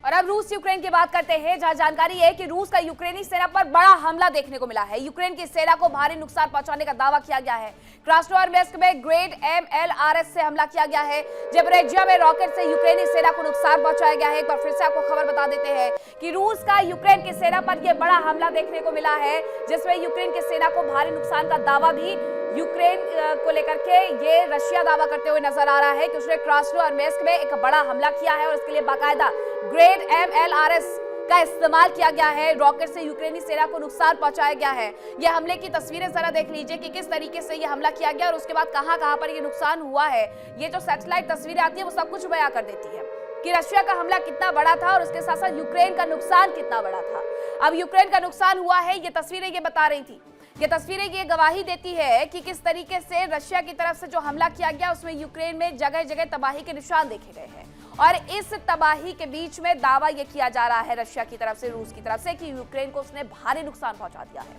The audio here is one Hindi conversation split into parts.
और अब रूस यूक्रेन की बात करते हैं, जहां जानकारी है कि रूस का यूक्रेनी सेना पर बड़ा हमला देखने को मिला है। यूक्रेन की सेना को भारी नुकसान पहुंचाने का दावा किया गया है। क्रास्नोयार्स्क में ग्रेड MLRS से हमला किया गया है। ज़पोरिज़िया में रॉकेट से यूक्रेनी सेना को नुकसान पहुंचाया गया है। एक बार फिर से आपको खबर बता देते हैं कि रूस का यूक्रेन की सेना पर यह बड़ा हमला देखने को मिला है, जिसमें यूक्रेन की सेना को भारी नुकसान का दावा भी यूक्रेन को लेकर के ये रशिया दावा करते हुए नजर आ रहा है कि उसने क्रास्नोयार्स्क में एक बड़ा हमला किया है और इसके लिए बाकायदा ग्रेड MLRS का इस्तेमाल किया गया है। रॉकेट से यूक्रेनी सेना को नुकसान पहुंचाया गया है। यह हमले की तस्वीरें जरा देख लीजिए कि किस तरीके से यह हमला किया गया और उसके बाद कहां पर यह नुकसान हुआ है। ये जो सैटेलाइट तस्वीरें आती है वो सब कुछ बयां कर देती है कि रशिया का हमला कितना बड़ा था और उसके साथ साथ यूक्रेन का नुकसान कितना बड़ा था। अब यूक्रेन का नुकसान हुआ है, ये तस्वीरें ये बता रही थी। ये तस्वीरें ये गवाही देती है कि किस तरीके से रशिया की तरफ से जो हमला किया गया उसमें यूक्रेन में जगह जगह तबाही के निशान देखे गए हैं। और इस तबाही के बीच में दावा यह किया जा रहा है रशिया की तरफ से, रूस की तरफ से, कि यूक्रेन को उसने भारी नुकसान पहुंचा दिया है।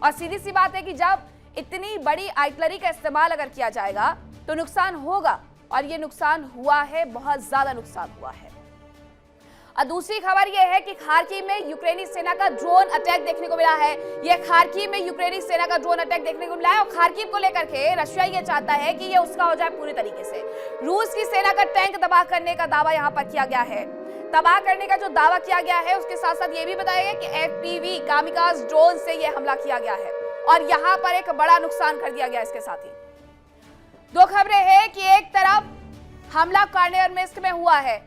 और सीधी सी बात है कि जब इतनी बड़ी आर्टिलरी का इस्तेमाल अगर किया जाएगा तो नुकसान होगा, और ये नुकसान हुआ है, बहुत ज्यादा नुकसान हुआ है। और दूसरी खबर यह है कि खार्किव में यूक्रेनी सेना का ड्रोन अटैक देखने को मिला है। यह खार्किव में यूक्रेनी सेना का ड्रोन अटैक देखने को मिला है और खार्किव को लेकर के रशिया यह चाहता है कि यह उसका हो जाए पूरी तरीके से। रूस की सेना का टैंक तबाह करने का दावा यहां पर किया गया है। तबाह करने का जो दावा किया गया है उसके साथ साथ यह भी बताया गया कि FPV कामिकाज ड्रोन से यह हमला किया गया है और यहां पर एक बड़ा नुकसान कर दिया गया। इसके साथ ही दो खबरें हैं कि एक तरफ हमला क्रास्नोयार्स्क में हुआ है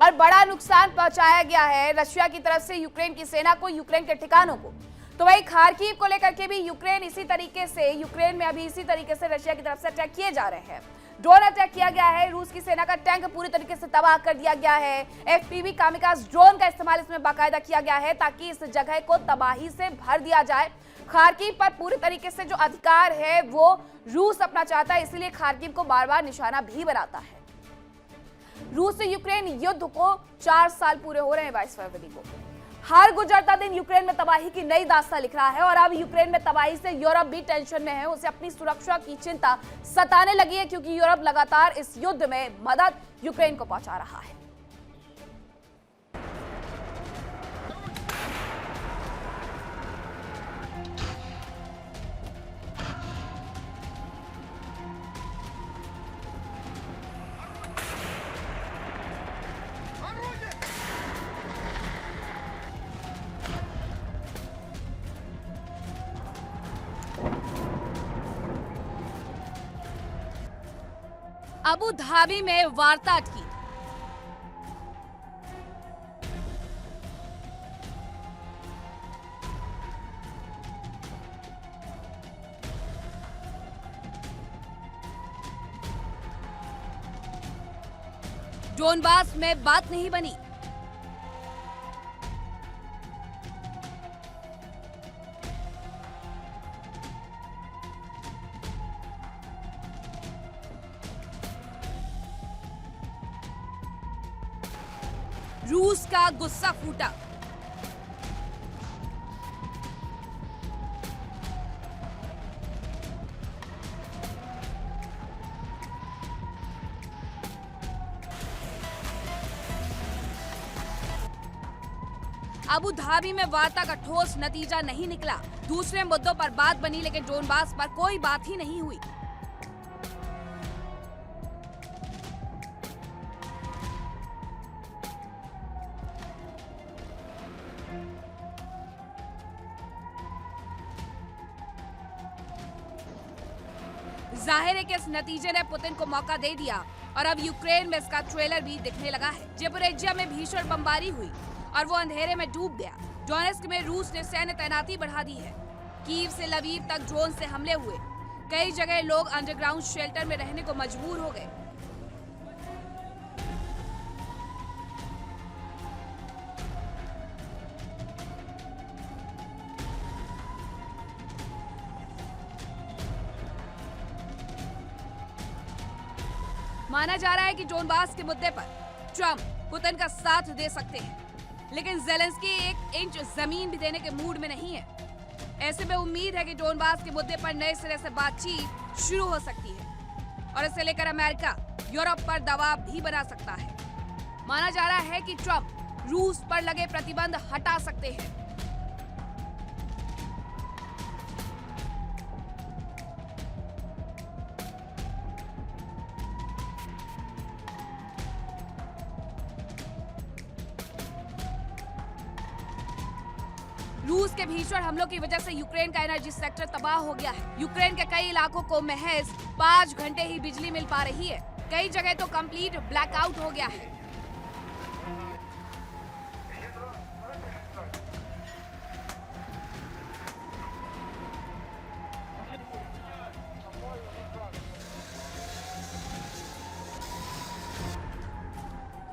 और बड़ा नुकसान पहुंचाया गया है रशिया की तरफ से यूक्रेन की सेना को, यूक्रेन के ठिकानों को। तो वही खार्किव को लेकर के भी यूक्रेन इसी तरीके से, यूक्रेन में अभी इसी तरीके से रशिया की तरफ से अटैक किए जा रहे हैं। ड्रोन अटैक किया गया है, रूस की सेना का टैंक पूरी तरीके से तबाह कर दिया गया है। FPV कामिकाज ड्रोन का इस्तेमाल इसमें बाकायदा किया गया है ताकि इस जगह को तबाही से भर दिया जाए। खार्किव पर पूरी तरीके से जो अधिकार है वो रूस अपना चाहता है, इसलिए खार्किव को बार बार निशाना भी बनाता है। रूस से यूक्रेन युद्ध को 4 साल पूरे हो रहे हैं 22 फरवरी को। हर गुजरता दिन यूक्रेन में तबाही की नई दास्तां लिख रहा है और अब यूक्रेन में तबाही से यूरोप भी टेंशन में है। उसे अपनी सुरक्षा की चिंता सताने लगी है क्योंकि यूरोप लगातार इस युद्ध में मदद यूक्रेन को पहुंचा रहा है। अबू धाबी में वार्ता अटकी। डोनबास में बात नहीं बनी। रूस का गुस्सा फूटा। अबू धाबी में वार्ता का ठोस नतीजा नहीं निकला। दूसरे मुद्दों पर बात बनी लेकिन डोनबास पर कोई बात ही नहीं हुई। जाहिर है कि इस नतीजे ने पुतिन को मौका दे दिया और अब यूक्रेन में इसका ट्रेलर भी दिखने लगा है। ज़पोरिज़िया में भीषण बमबारी हुई और वो अंधेरे में डूब गया। डोनेट्स्क में रूस ने सैन्य तैनाती बढ़ा दी है। कीव से लवीव तक ड्रोन से हमले हुए। कई जगह लोग अंडरग्राउंड शेल्टर में रहने को मजबूर हो गए। माना जा रहा है कि डोनबास के मुद्दे पर ट्रंप पुतिन का साथ दे सकते हैं, लेकिन ज़ेलेंस्की 1 इंच जमीन भी देने के मूड में नहीं है। ऐसे में उम्मीद है कि डोनबास के मुद्दे पर नए सिरे से बातचीत शुरू हो सकती है और इसे लेकर अमेरिका यूरोप पर दबाव भी बना सकता है। माना जा रहा है कि ट्रंप रूस पर लगे प्रतिबंध हटा सकते हैं। रूस के भीषण हमलों की वजह से यूक्रेन का एनर्जी सेक्टर तबाह हो गया है। यूक्रेन के कई इलाकों को महज 5 घंटे ही बिजली मिल पा रही है। कई जगह तो कंप्लीट ब्लैकआउट हो गया है।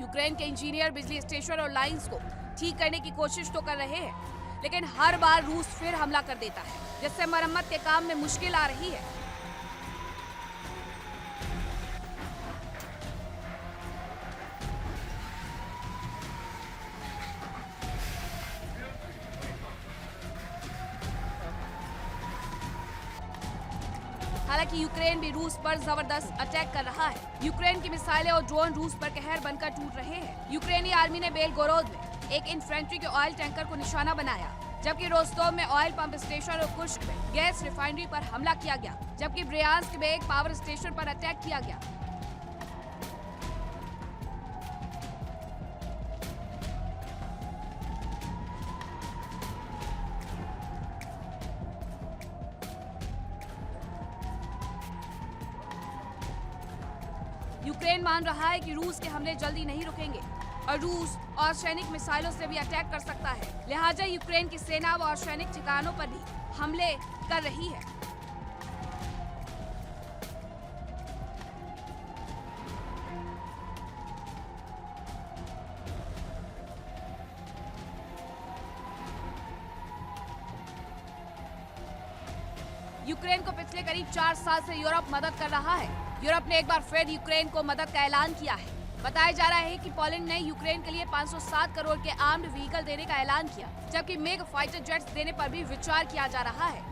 यूक्रेन के इंजीनियर बिजली स्टेशन और लाइंस को ठीक करने की कोशिश तो कर रहे हैं, लेकिन हर बार रूस फिर हमला कर देता है, जिससे मरम्मत के काम में मुश्किल आ रही है। हालांकि यूक्रेन भी रूस पर जबरदस्त अटैक कर रहा है। यूक्रेन की मिसाइलें और ड्रोन रूस पर कहर बनकर टूट रहे हैं। यूक्रेनी आर्मी ने बेलगोरोद में एक इन्फेंट्री के ऑयल टैंकर को निशाना बनाया, जबकि रोस्टोव में ऑयल पंप स्टेशन और कुश्क में गैस रिफाइनरी पर हमला किया गया, जबकि ब्रियांस्क में एक पावर स्टेशन पर अटैक किया गया। यूक्रेन मान रहा है कि रूस के हमले जल्दी नहीं रुकेंगे और रूस और सैनिक मिसाइलों से भी अटैक कर सकता है। लिहाजा यूक्रेन की सेना और सैनिक ठिकानों पर भी हमले कर रही है। यूक्रेन को पिछले करीब 4 साल से यूरोप मदद कर रहा है। यूरोप ने एक बार फिर यूक्रेन को मदद का ऐलान किया है। बताया जा रहा है कि पोलैंड ने यूक्रेन के लिए 507 करोड़ के आर्म्ड व्हीकल देने का ऐलान किया, जबकि मेग फाइटर जेट्स देने पर भी विचार किया जा रहा है।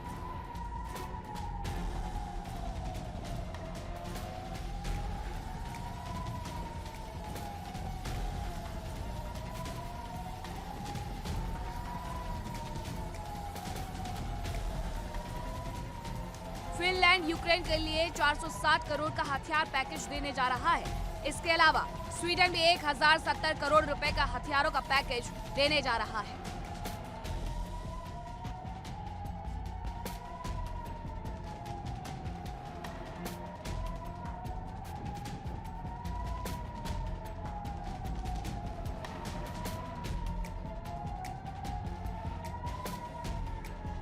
फिनलैंड यूक्रेन के लिए 460 करोड़ का हथियार पैकेज देने जा रहा है। इसके अलावा स्वीडन भी 1070 करोड़ रुपए का हथियारों का पैकेज देने जा रहा है।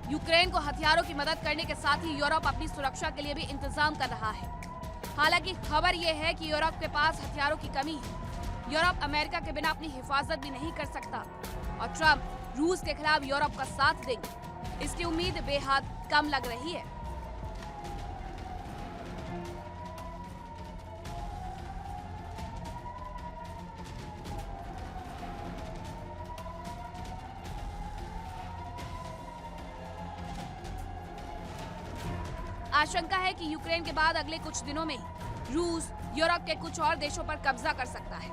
यूक्रेन को हथियारों की मदद करने के साथ ही यूरोप अपनी सुरक्षा के लिए भी इंतजाम कर रहा है। हालांकि खबर यह है कि यूरोप के पास हथियारों की कमी है। यूरोप अमेरिका के बिना अपनी हिफाजत भी नहीं कर सकता और ट्रंप रूस के खिलाफ यूरोप का साथ देंगे, इसकी उम्मीद बेहद कम लग रही है। आशंका है कि यूक्रेन के बाद अगले कुछ दिनों में ही रूस यूरोप के कुछ और देशों पर कब्जा कर सकता है।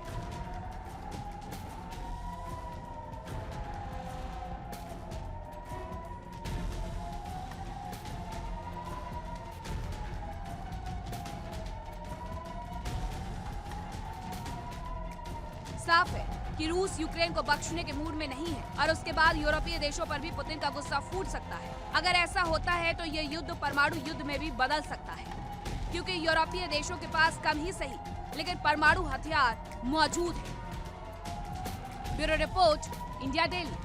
साफ है कि रूस यूक्रेन को बख्शने के मूड में नहीं है और उसके बाद यूरोपीय देशों पर भी पुतिन का गुस्सा फूट सकता है। अगर ऐसा होता है तो ये युद्ध परमाणु युद्ध में भी बदल सकता है, क्योंकि यूरोपीय देशों के पास कम ही सही लेकिन परमाणु हथियार मौजूद है। Bureau report, India daily.